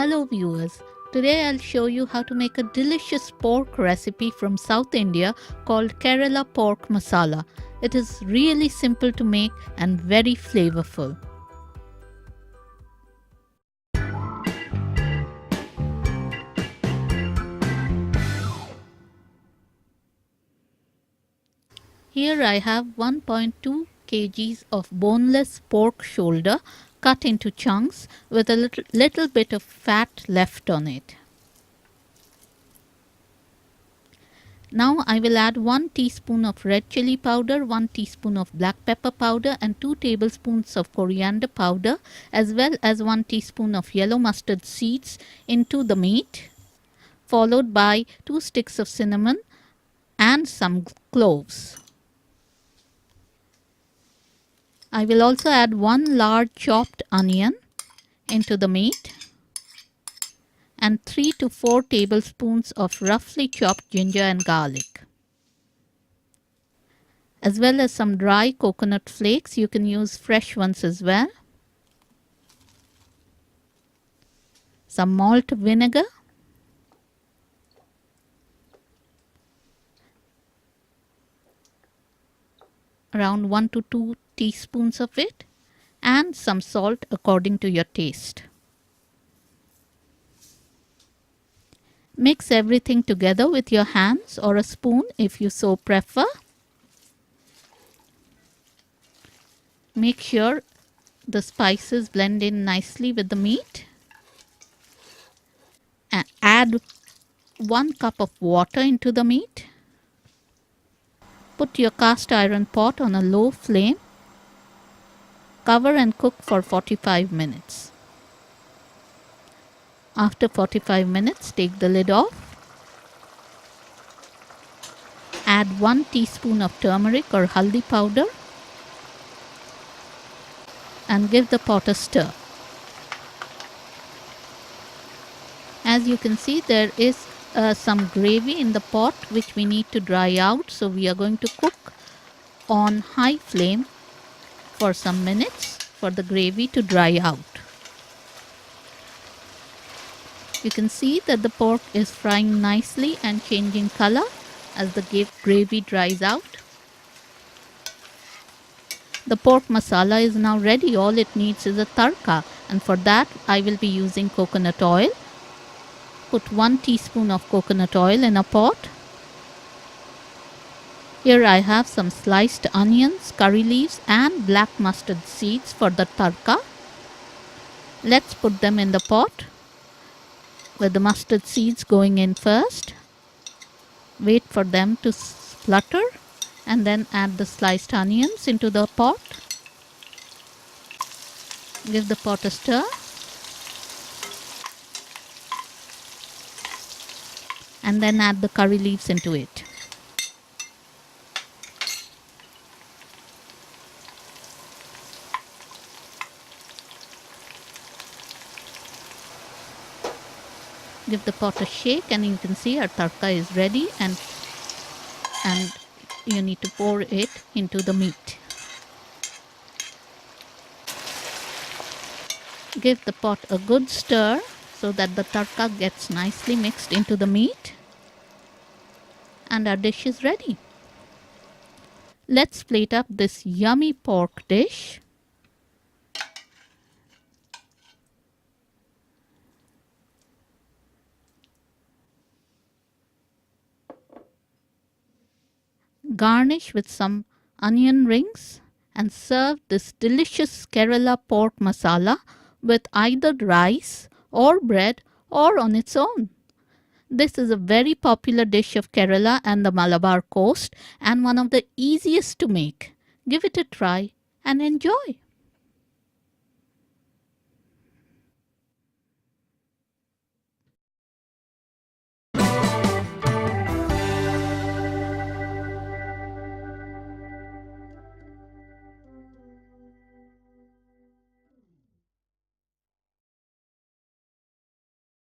Hello viewers, today I'll show you how to make a delicious pork recipe from South India called Kerala Pork Masala. It is really simple to make and very flavorful. Here I have 1.2 kgs of boneless pork shoulder cut into chunks with a little bit of fat left on it. Now I will add 1 teaspoon of red chili powder, 1 teaspoon of black pepper powder and 2 tablespoons of coriander powder as well as 1 teaspoon of yellow mustard seeds into the meat, followed by 2 sticks of cinnamon and some cloves. I will also add 1 large chopped onion into the meat and 3 to 4 tablespoons of roughly chopped ginger and garlic, as well as some dry coconut flakes. You can use fresh ones as well. Some malt vinegar, around 1 to 2 teaspoons of it, and some salt according to your taste. Mix everything together with your hands or a spoon if you so prefer. Make sure the spices blend in nicely with the meat. And add 1 cup of water into the meat. Put your cast iron pot on a low flame. Cover and cook for 45 minutes. After 45 minutes, take the lid off. Add 1 teaspoon of turmeric or haldi powder and give the pot a stir. As you can see, there is some gravy in the pot which we need to dry out. So we are going to cook on high flame for some minutes for the gravy to dry out. You can see that the pork is frying nicely and changing color as the gravy dries out. The pork masala is now ready. All it needs is a tarka, and for that I will be using coconut oil. Put 1 teaspoon of coconut oil in a pot. Here I have some sliced onions, curry leaves and black mustard seeds for the tarka. Let's put them in the pot with the mustard seeds going in first. Wait for them to splutter and then add the sliced onions into the pot. Give the pot a stir. And then add the curry leaves into it. Give the pot a shake and you can see our tarka is ready, and you need to pour it into the meat. Give the pot a good stir so that the tarka gets nicely mixed into the meat, and our dish is ready. Let's plate up this yummy pork dish. Garnish with some onion rings and serve this delicious Kerala pork masala with either rice or bread or on its own. This is a very popular dish of Kerala and the Malabar coast and one of the easiest to make. Give it a try and enjoy.